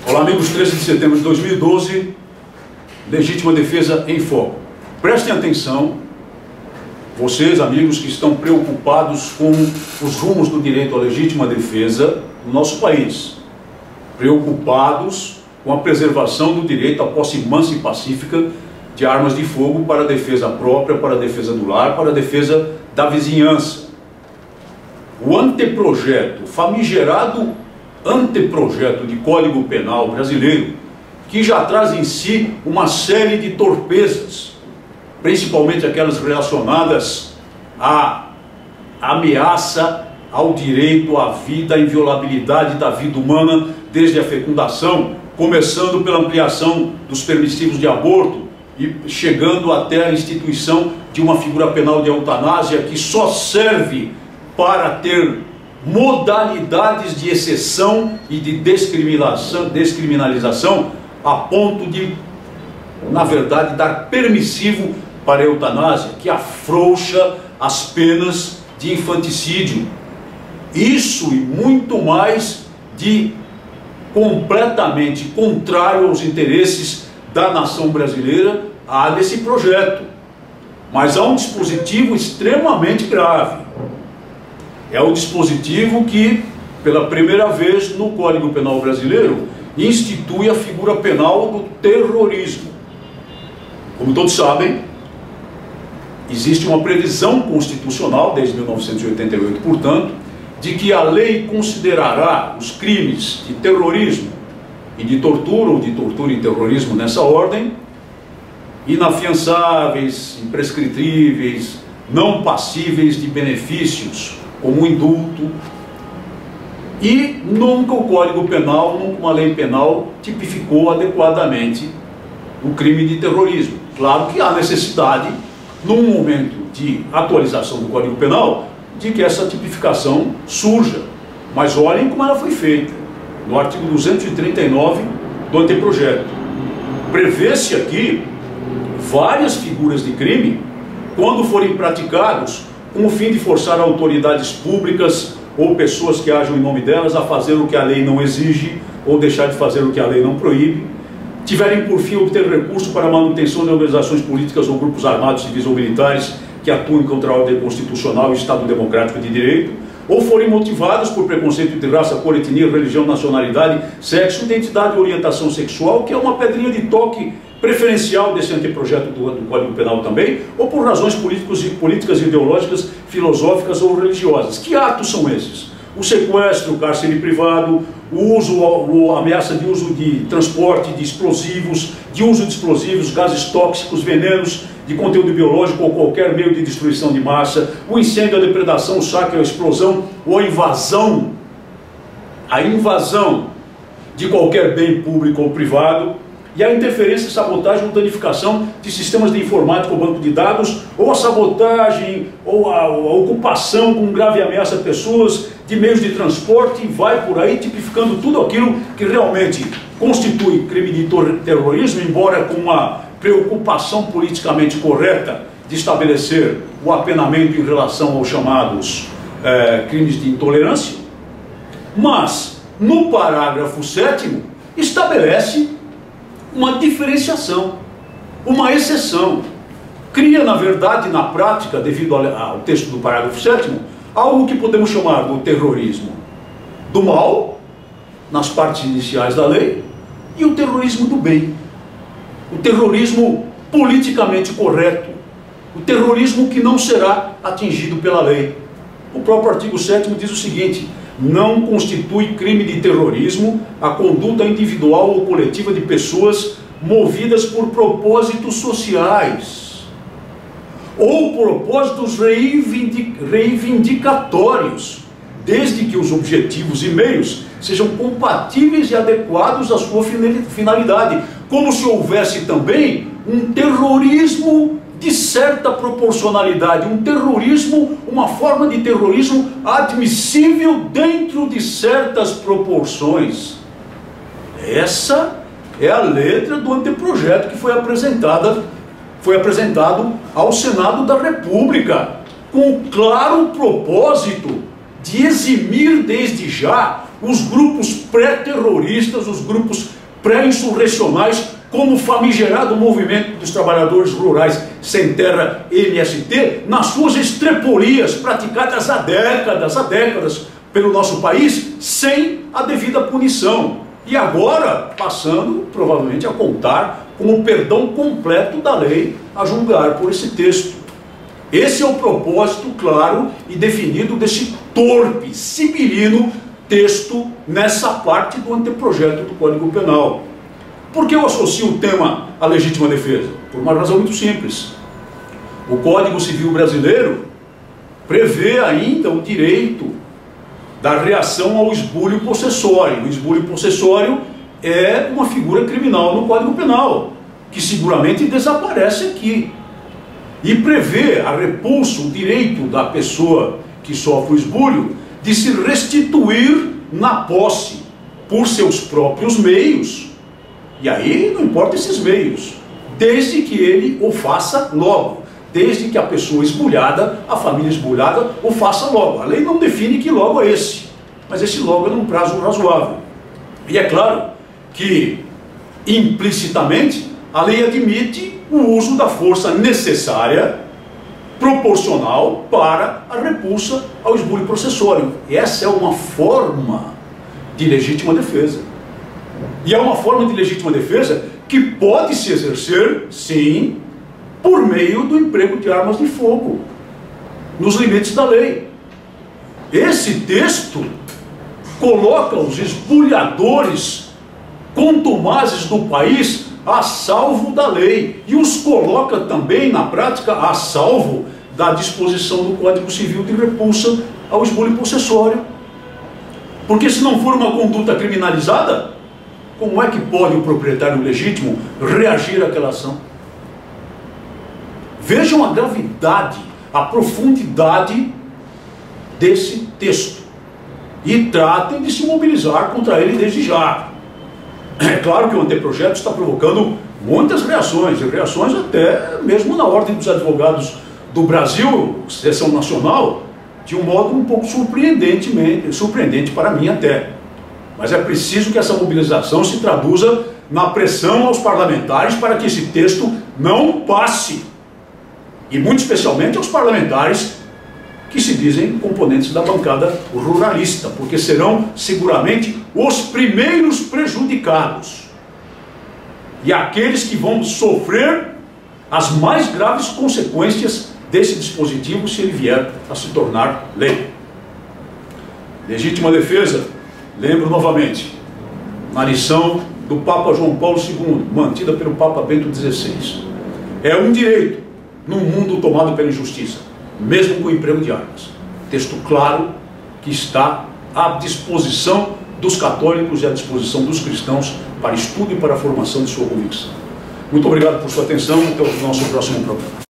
Olá, amigos. 13 de setembro de 2012, legítima defesa em foco. Prestem atenção, vocês, amigos, que estão preocupados com os rumos do direito à legítima defesa no nosso país, preocupados com a preservação do direito à posse mansa e pacífica de armas de fogo para a defesa própria, para a defesa do lar, para a defesa da vizinhança. O anteprojeto, famigerado anteprojeto de Código Penal brasileiro, que já traz em si uma série de torpezas, principalmente aquelas relacionadas à ameaça ao direito à vida, à inviolabilidade da vida humana desde a fecundação, começando pela ampliação dos permissivos de aborto e chegando até a instituição de uma figura penal de eutanásia que só serve para ter modalidades de exceção e de descriminalização a ponto de, na verdade, dar permissivo para a eutanásia, que afrouxa as penas de infanticídio. Isso e muito mais de completamente contrário aos interesses da nação brasileira há nesse projeto. Mas há um dispositivo extremamente grave. É o dispositivo que, pela primeira vez no Código Penal brasileiro, institui a figura penal do terrorismo. Como todos sabem, existe uma previsão constitucional, desde 1988, portanto, de que a lei considerará os crimes de terrorismo e de tortura, ou de tortura e terrorismo nessa ordem, inafiançáveis, imprescritíveis, não passíveis de benefícios, como indulto, e nunca o Código Penal, nunca uma lei penal tipificou adequadamente o crime de terrorismo. Claro que há necessidade, num momento de atualização do Código Penal, de que essa tipificação surja. Mas olhem como ela foi feita. No artigo 239 do anteprojeto, prevê-se aqui várias figuras de crime quando forem praticados com o fim de forçar autoridades públicas ou pessoas que ajam em nome delas a fazer o que a lei não exige ou deixar de fazer o que a lei não proíbe, tiverem por fim obter recurso para a manutenção de organizações políticas ou grupos armados, civis ou militares que atuem contra a ordem constitucional e Estado democrático de direito, ou forem motivados por preconceito de raça, cor, etnia, religião, nacionalidade, sexo, identidade e orientação sexual, que é uma pedrinha de toque preferencial desse anteprojeto do Código Penal também, ou por razões políticas, ideológicas, filosóficas ou religiosas. Que atos são esses? O sequestro, o cárcere privado, a ameaça de uso de transporte de explosivos, gases tóxicos, venenos, de conteúdo biológico ou qualquer meio de destruição de massa, o incêndio, a depredação, o saque, a explosão ou a invasão de qualquer bem público ou privado, e a interferência, sabotagem ou danificação de sistemas de informática ou banco de dados, ou a sabotagem ou a ocupação com grave ameaça a pessoas de meios de transporte, e vai por aí tipificando tudo aquilo que realmente constitui crime de terrorismo, embora com uma preocupação politicamente correta de estabelecer o apenamento em relação aos chamados crimes de intolerância. Mas, no parágrafo 7º, estabelece uma diferenciação, uma exceção. Cria, na verdade, na prática, devido ao texto do parágrafo 7º, algo que podemos chamar do terrorismo do mal, nas partes iniciais da lei, e o terrorismo do bem. O terrorismo politicamente correto, o terrorismo que não será atingido pela lei. O próprio artigo 7º diz o seguinte: não constitui crime de terrorismo a conduta individual ou coletiva de pessoas movidas por propósitos sociais ou propósitos reivindicatórios, desde que os objetivos e meios sejam compatíveis e adequados à sua finalidade, como se houvesse também um terrorismo de certa proporcionalidade, um terrorismo, uma forma de terrorismo admissível dentro de certas proporções. Essa é a letra do anteprojeto que foi apresentada foi apresentado ao Senado da República, com o claro propósito de eximir desde já os grupos pré-terroristas, os grupos pré-insurrecionais, como o famigerado Movimento dos Trabalhadores Rurais Sem Terra, MST, nas suas estrepolias praticadas há décadas pelo nosso país, sem a devida punição. E agora, passando, provavelmente, a contar com o perdão completo da lei, a julgar por esse texto. Esse é o propósito claro e definido desse torpe, sibilino texto nessa parte do anteprojeto do Código Penal. Por que eu associo o tema à legítima defesa? Por uma razão muito simples. O Código Civil brasileiro prevê ainda o direito da reação ao esbulho possessório. O esbulho possessório é uma figura criminal no Código Penal, que seguramente desaparece aqui. E prevê a repulsa, o direito da pessoa que sofre o esbulho de se restituir na posse por seus próprios meios. E aí não importa esses meios, desde que ele o faça logo, desde que a pessoa esbulhada, a família esbulhada, o faça logo. A lei não define que logo é esse, mas esse logo é num prazo razoável. E é claro que, implicitamente, a lei admite o uso da força necessária, proporcional, para a repulsa ao esbulho processório. E essa é uma forma de legítima defesa. E é uma forma de legítima defesa que pode se exercer, sim, por meio do emprego de armas de fogo, nos limites da lei. Esse texto coloca os esbulhadores contumazes do país a salvo da lei e os coloca também, na prática, a salvo da disposição do Código Civil de repulsa ao esbulho possessório. Porque se não for uma conduta criminalizada, como é que pode o proprietário legítimo reagir àquela ação? Vejam a gravidade, a profundidade desse texto e tratem de se mobilizar contra ele desde já. É claro que o anteprojeto está provocando muitas reações, e reações até mesmo na Ordem dos Advogados do Brasil, seção nacional, de um modo um pouco surpreendente para mim até. Mas é preciso que essa mobilização se traduza na pressão aos parlamentares para que esse texto não passe. E muito especialmente aos parlamentares que se dizem componentes da bancada ruralista, porque serão seguramente os primeiros prejudicados e aqueles que vão sofrer as mais graves consequências desse dispositivo se ele vier a se tornar lei. Legítima defesa, lembro novamente, na lição do Papa João Paulo II, mantida pelo Papa Bento XVI. É um direito num mundo tomado pela injustiça, mesmo com o emprego de armas. Texto claro que está à disposição dos católicos e à disposição dos cristãos para estudo e para a formação de sua convicção. Muito obrigado por sua atenção. Até o nosso próximo programa.